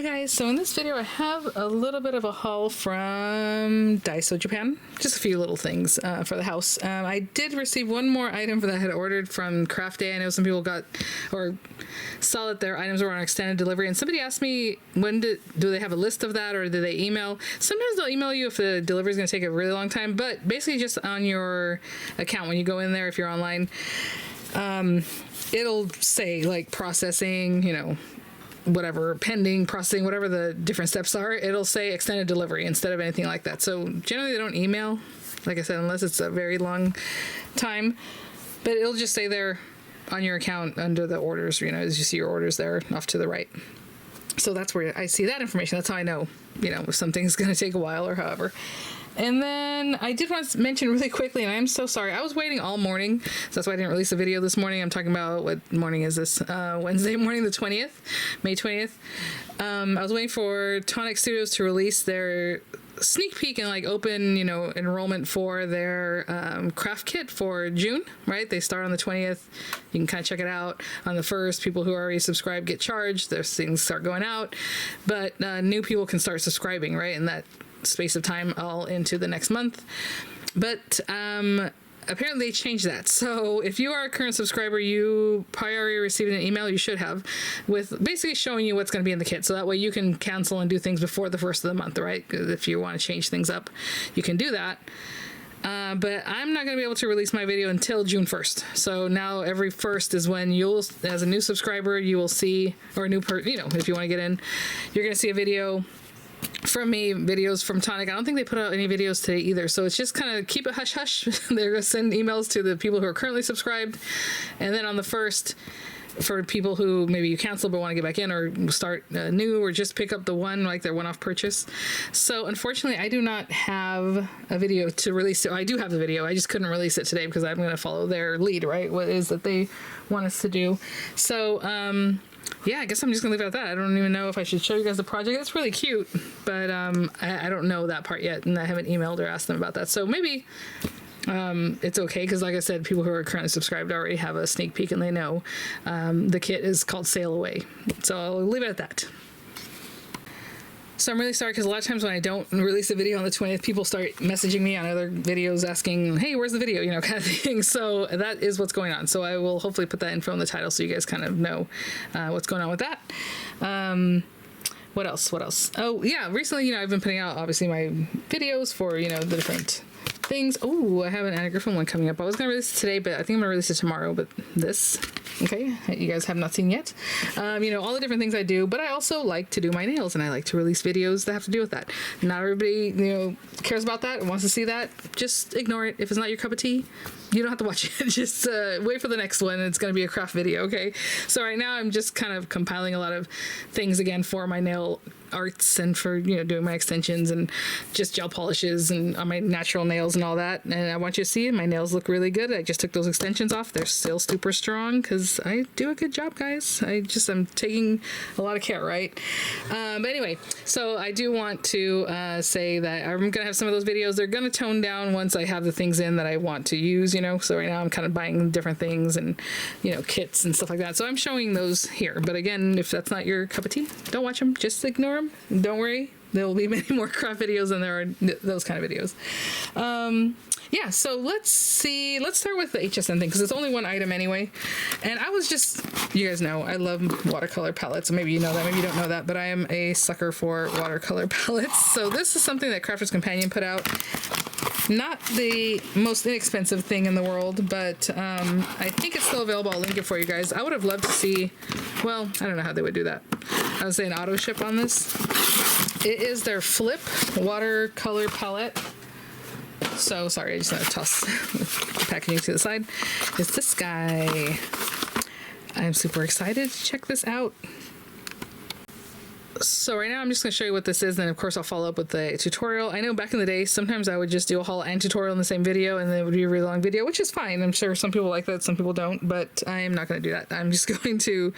Hi guys, so in this video I have a little bit of a haul from Daiso Japan. Just a few little things for the house. I did receive one more item that I had ordered from Craft Day. I know some people got or saw that their items were on extended delivery, and somebody asked me do they have a list of that or do they email? Sometimes they'll email you if the delivery is going to take a really long time, but basically just on your account when you go in there, if you're online, it'll say like processing, you know, whatever, pending, processing, whatever the different steps are, it'll say extended delivery instead of anything like that. So generally they don't email, like I said, unless it's a very long time, but it'll just say there on your account under the orders, you know, as you see your orders there off to the right. So that's where I see that information. That's how I know, you know, if something's going to take a while or however. And then I did want to mention really quickly, and I'm so sorry, I was waiting all morning, so that's why I didn't release a video this morning. I'm talking about, what morning is this? Wednesday morning, the 20th, May 20th. I was waiting for Tonic Studios to release their sneak peek and like open, you know, enrollment for their craft kit for June, right? They start on the 20th. You can kind of check it out on the 1st. People who are already subscribed get charged. Their things start going out, but new people can start subscribing, right? And that space of time all into the next month. But apparently they changed that. So if you are a current subscriber, you probably already received an email, you should have, with basically showing you what's going to be in the kit. So that way you can cancel and do things before the 1st of the month, right? Because if you want to change things up, you can do that. But I'm not going to be able to release my video until June 1st. So now every 1st is when you'll, as a new subscriber, you will see, or a new you know, if you want to get in, you're going to see a video from me, videos from Tonic. I don't think they put out any videos today either, so it's just kind of keep it hush hush. They're going to send emails to the people who are currently subscribed, and then on the 1st, for people who maybe you cancel but want to get back in or start new or just pick up the one, like their one-off purchase. So unfortunately I do not have a video to release. I do have the video, I just couldn't release it today because I'm going to follow their lead, right? What it is that they want us to do. So yeah, I guess I'm just gonna leave it at that. I don't even know if I should show you guys the project. It's really cute, but I don't know that part yet, and I haven't emailed or asked them about that. So maybe it's okay, because like I said, people who are currently subscribed already have a sneak peek and they know the kit is called Sail Away. So I'll leave it at that. So I'm really sorry, because a lot of times when I don't release a video on the 20th, people start messaging me on other videos asking, hey, where's the video, you know, kind of thing. So that is what's going on. So I will hopefully put that info in the title so you guys kind of know what's going on with that. What else? Oh yeah, recently, you know, I've been putting out obviously my videos for, you know, the different things. Oh, I have an Anna Griffin one coming up. I was going to release it today, but I think I'm going to release it tomorrow. But this, okay, you guys have not seen yet. You know, all the different things I do, but I also like to do my nails, and I like to release videos that have to do with that. Not everybody, you know, cares about that and wants to see that. Just ignore it. If it's not your cup of tea, you don't have to watch it. Just wait for the next one. It's going to be a craft video, okay? So right now I'm just kind of compiling a lot of things again for my nail arts and for, you know, doing my extensions and just gel polishes and on my natural nails and all that. And I want you to see my nails look really good. I just took those extensions off. They're still super strong because I do a good job, guys. I'm taking a lot of care, right? But anyway, so I do want to say that I'm going to have some of those videos. They're going to tone down once I have the things in that I want to use, you know. So right now I'm kind of buying different things and, you know, kits and stuff like that. So I'm showing those here. But again, if that's not your cup of tea, don't watch them. Just ignore them. Don't worry, there will be many more craft videos than there are those kind of videos. Yeah, so let's start with the HSN thing, because it's only one item anyway. And I was just, you guys know, I love watercolor palettes. So maybe you know that, maybe you don't know that, but I am a sucker for watercolor palettes. So this is something that Crafter's Companion put out. Not the most inexpensive thing in the world, but I think it's still available. I'll link it for you guys. I would have loved to see, well, I don't know how they would do that. I would say an auto ship on this. It is their Flip watercolor palette. So sorry, I just want to toss the packaging to the side. It's this guy. I'm super excited to check this out. So right now I'm just going to show you what this is, and of course I'll follow up with the tutorial. I know back in the day sometimes I would just do a haul and tutorial in the same video, and then it would be a really long video, which is fine. I'm sure some people like that, some people don't, but I am not going to do that. I'm just going to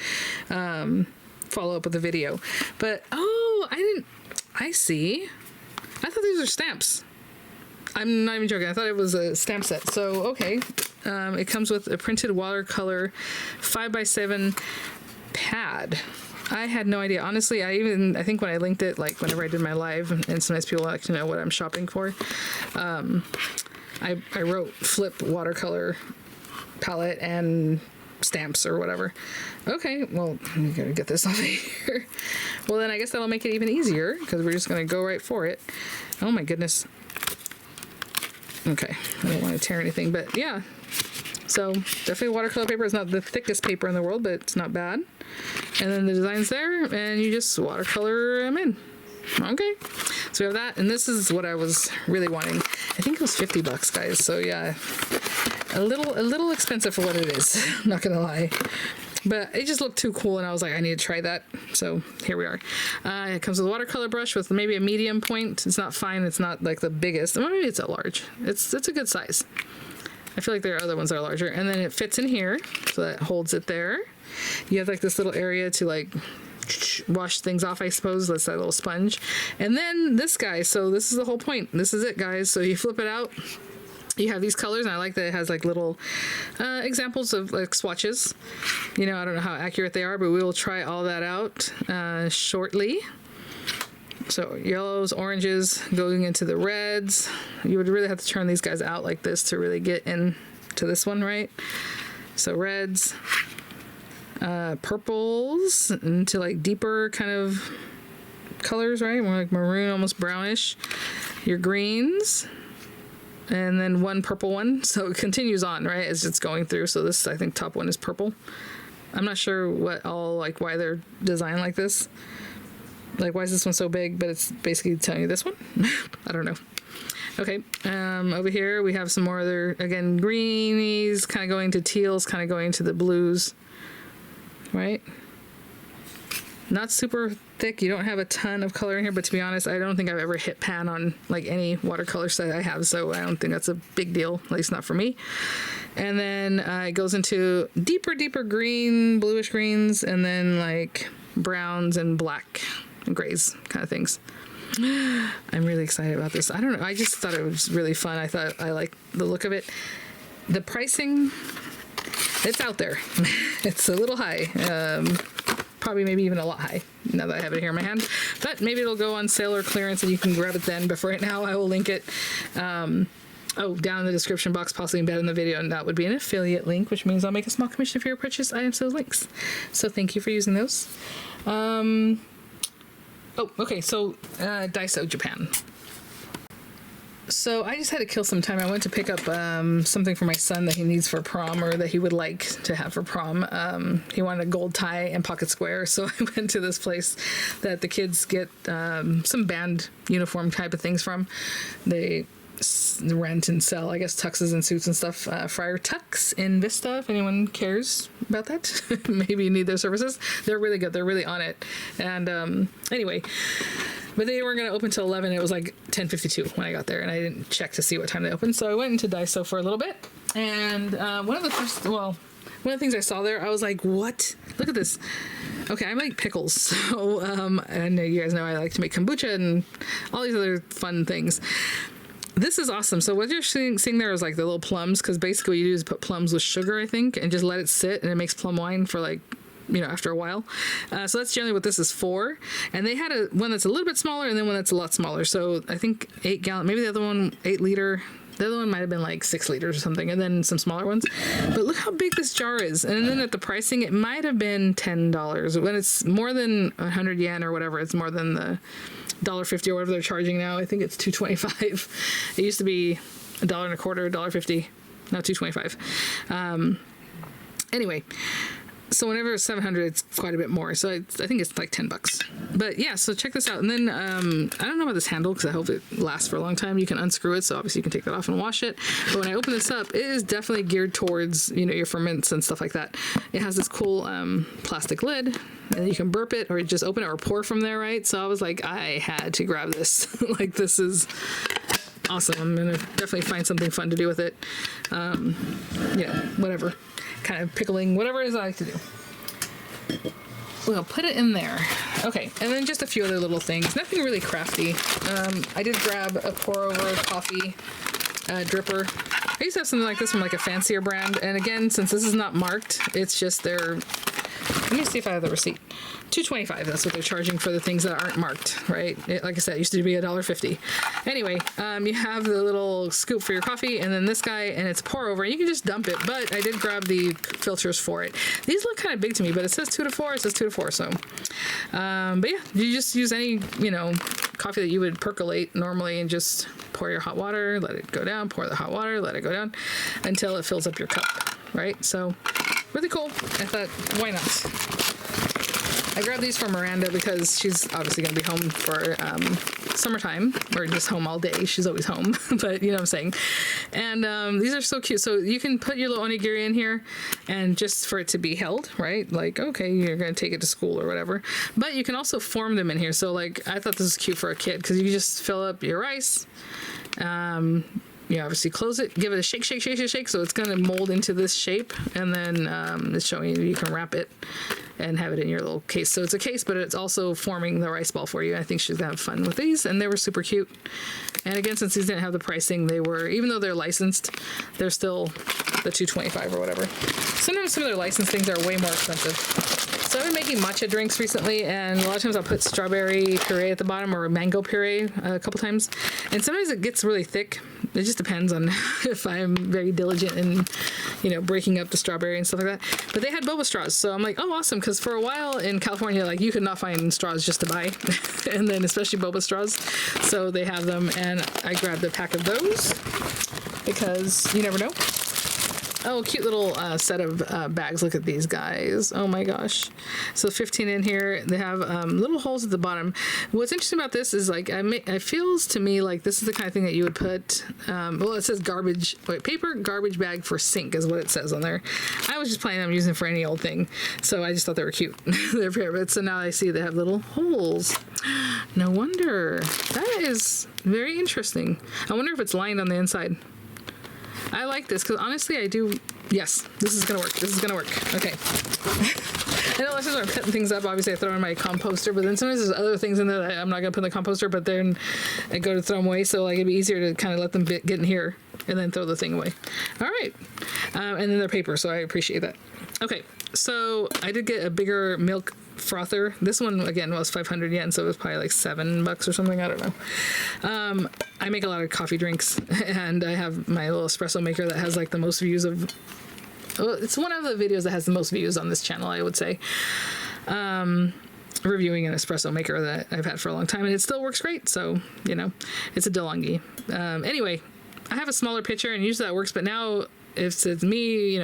follow up with the video. But oh, I see. I thought these were stamps. I'm not even joking. I thought it was a stamp set. So okay, it comes with a printed watercolor 5x7 pad. I had no idea. Honestly, I think when I linked it, like whenever I did my live, and sometimes people like to know what I'm shopping for, I wrote flip watercolor palette and stamps or whatever. Okay, well, I'm gonna get this off of here. Well, then I guess that'll make it even easier because we're just gonna go right for it. Oh my goodness. Okay, I don't want to tear anything, but yeah. So definitely watercolor paper is not the thickest paper in the world, but it's not bad. And then the design's there, and you just watercolor them in. Okay, so we have that, and this is what I was really wanting. I think it was $50, guys. So yeah, a little expensive for what it is. Not gonna lie, but it just looked too cool, and I was like, I need to try that. So here we are. It comes with a watercolor brush with maybe a medium point. It's not fine. It's not like the biggest. Maybe it's a large. It's a good size. I feel like there are other ones that are larger, and then it fits in here, so that holds it there. You have like this little area to like wash things off, I suppose. That's that little sponge. And then this guy, so this is the whole point. This is it, guys. So you flip it out, you have these colors, and I like that it has like little examples of like swatches. You know, I don't know how accurate they are, but we will try all that out shortly. So yellows, oranges, going into the reds. You would really have to turn these guys out like this to really get into this one, right? So reds, purples into like deeper kind of colors, right? More like maroon, almost brownish. Your greens, and then one purple one. So it continues on, right, as it's going through. So this, I think, top one is purple. I'm not sure why they're designed like this. Like, why is this one so big? But it's basically telling you this one. I don't know. Okay, over here we have some more other, again, greenies, kind of going to teals, kind of going to the blues, right? Not super thick. You don't have a ton of color in here, but to be honest, I don't think I've ever hit pan on like any watercolor set I have, so I don't think that's a big deal, at least not for me. And then it goes into deeper green, bluish greens, and then like browns and black and grays kind of things. I'm really excited about this. I don't know. I just thought it was really fun. I thought I liked the look of it. The pricing, it's out there. It's a little high. Probably maybe even a lot high now that I have it here in my hand. But maybe it'll go on sale or clearance and you can grab it then. But for right now, I will link it. Down in the description box, possibly embedded in the video, and that would be an affiliate link, which means I'll make a small commission for your purchase items to those links. So thank you for using those. Okay, so Daiso Japan. So I just had to kill some time. I went to pick up something for my son that he needs for prom, or that he would like to have for prom. He wanted a gold tie and pocket square, so I went to this place that the kids get some band uniform type of things from. They rent and sell, I guess, tuxes and suits and stuff. Friar Tux in Vista, if anyone cares about that. Maybe you need their services. They're really good. They're really on it. And anyway, but they weren't going to open till 11. It was like 10:52 when I got there, and I didn't check to see what time they opened. So I went into Daiso for a little bit. And one of the things I saw there, I was like, what? Look at this. Okay, I make pickles. So I know you guys know I like to make kombucha and all these other fun things. This is awesome. So what you're seeing there is like the little plums, because basically what you do is put plums with sugar, I think, and just let it sit, and it makes plum wine for like, after a while. So that's generally what this is for. And they had one that's a little bit smaller and then one that's a lot smaller. So I think 8 gallon, maybe the other one 8 liter. The other one might have been like 6 liters or something, and then some smaller ones. But look how big this jar is. And then at the pricing, it might have been $10. When it's more than 100 yen or whatever, it's more than the $1.50 or whatever they're charging now. I think it's $2.25. It used to be $1.25, $1.50. Now $2.25. Anyway. So whenever it's 700, it's quite a bit more. So I think it's like $10. But yeah, so check this out. And then I don't know about this handle because I hope it lasts for a long time. You can unscrew it, so obviously you can take that off and wash it. But when I open this up, it is definitely geared towards your ferments and stuff like that. It has this cool plastic lid, and you can burp it or just open it or pour from there, right? So I was like, I had to grab this. Like, this is awesome. I'm gonna definitely find something fun to do with it. Whatever. Kind of pickling, whatever it is I like to do. We'll put it in there. Okay, and then just a few other little things. Nothing really crafty. I did grab a pour-over coffee dripper. I used to have something like this from like a fancier brand, and again, since this is not marked, it's just their Let me see if I have the receipt. $2.25. That's what they're charging for the things that aren't marked, right? Like I said, it used to be $1.50. Anyway, you have the little scoop for your coffee, and then this guy, and it's pour over. You can just dump it, but I did grab the filters for it. These look kind of big to me, but it says 2 to 4. It says 2 to 4. So, but yeah, you just use any coffee that you would percolate normally, and just pour your hot water, let it go down. Pour the hot water, let it go down until it fills up your cup, right? So, really cool. I thought, why not? I grabbed these for Miranda because she's obviously going to be home for summertime, or just home all day. She's always home, but you know what I'm saying. And these are so cute. So you can put your little onigiri in here, and just for it to be held, right? Like, okay, you're going to take it to school or whatever. But you can also form them in here. So like, I thought this was cute for a kid because you can just fill up your rice. You obviously close it, give it a shake, shake, shake, shake, shake, so it's going to mold into this shape, and then it's showing you can wrap it and have it in your little case. So it's a case, but it's also forming the rice ball for you. I think she's going to have fun with these, and they were super cute. And again, since these didn't have the pricing, they were, even though they're licensed, they're still the $2.25 or whatever. Sometimes some of their licensed things are way more expensive. So I've been making matcha drinks recently, and a lot of times I'll put strawberry puree at the bottom or mango puree a couple times. And sometimes it gets really thick. It just depends on if I'm very diligent in, breaking up the strawberry and stuff like that. But they had boba straws, so I'm like, oh, awesome, because for a while in California, like, you could not find straws just to buy, and then especially boba straws. So they have them, and I grabbed a pack of those because you never know. Oh, cute little set of bags. Look at these guys. Oh my gosh. So 15 in here. They have little holes at the bottom. What's interesting about this is, like, it feels to me like this is the kind of thing that you would put, well, it says paper garbage bag for sink is what it says on there. I was just planning on using it for any old thing. So I just thought they were cute. They're favorite. So now I see they have little holes. No wonder. That is very interesting. I wonder if it's lined on the inside. I like this because honestly I do. Yes, this is gonna work. This is gonna work. Okay. I know lots of times when I'm cutting things up, obviously I throw in my composter, but then sometimes there's other things in there that I'm not gonna put in the composter, but then I go to throw them away. So like it'd be easier to kind of let them get in here and then throw the thing away. All right. And then they're paper, so I appreciate that. Okay, so I did get a bigger milk frother. This one again was 500 yen, so it was probably like $7 or something. I don't know. I make a lot of coffee drinks, and I have my little espresso maker that has like the most views of. Well, it's one of the videos that has the most views on this channel, I would say. Reviewing an espresso maker that I've had for a long time, and it still works great. So it's a DeLonghi. Anyway, I have a smaller pitcher, and usually that works, but now if it's me,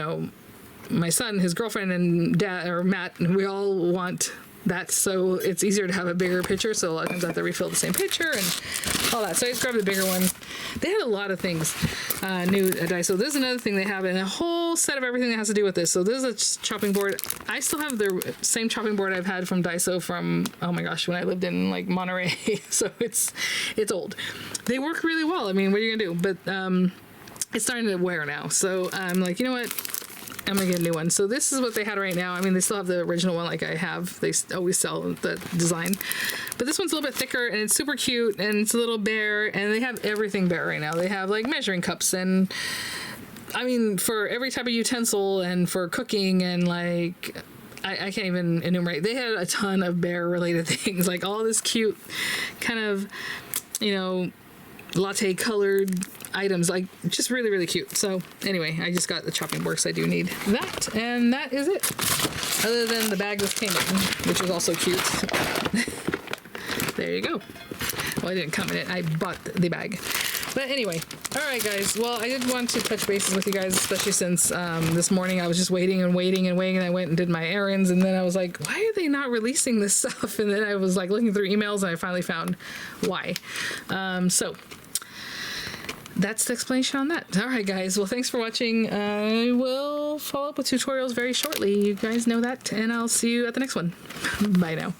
my son, his girlfriend, and dad, or Matt, we all want that, so it's easier to have a bigger pitcher, so a lot of times I have to refill the same pitcher and all that. So I just grabbed the bigger one. They had a lot of things new at Daiso. This is another thing they have, and a whole set of everything that has to do with this. So this is a chopping board. I still have the same chopping board I've had from Daiso from, oh my gosh, when I lived in like Monterey. So it's old. They work really well. I mean, what are you gonna do? But it's starting to wear now. So I'm like, you know what? I'm gonna get a new one. So this is what they had right now. I mean, they still have the original one like I have. They always sell the design. But this one's a little bit thicker, and it's super cute, and it's a little bare, and they have everything bare right now. They have like measuring cups, and I mean, for every type of utensil, and for cooking, and like, I can't even enumerate. They had a ton of bear related things, like all this cute kind of, latte colored items, like just really, really cute. So anyway, I just got the chopping board because I do need that, and that is it. Other than the bag this came in, which was also cute. There you go. Well, I didn't come in it. I bought the bag. But anyway, all right, guys. Well, I did want to touch bases with you guys, especially since this morning I was just waiting, and I went and did my errands, and then I was like, why are they not releasing this stuff? And then I was like looking through emails, and I finally found why. So that's the explanation on that. All right, guys. Well, thanks for watching. I will follow up with tutorials very shortly. You guys know that, and I'll see you at the next one. Bye now.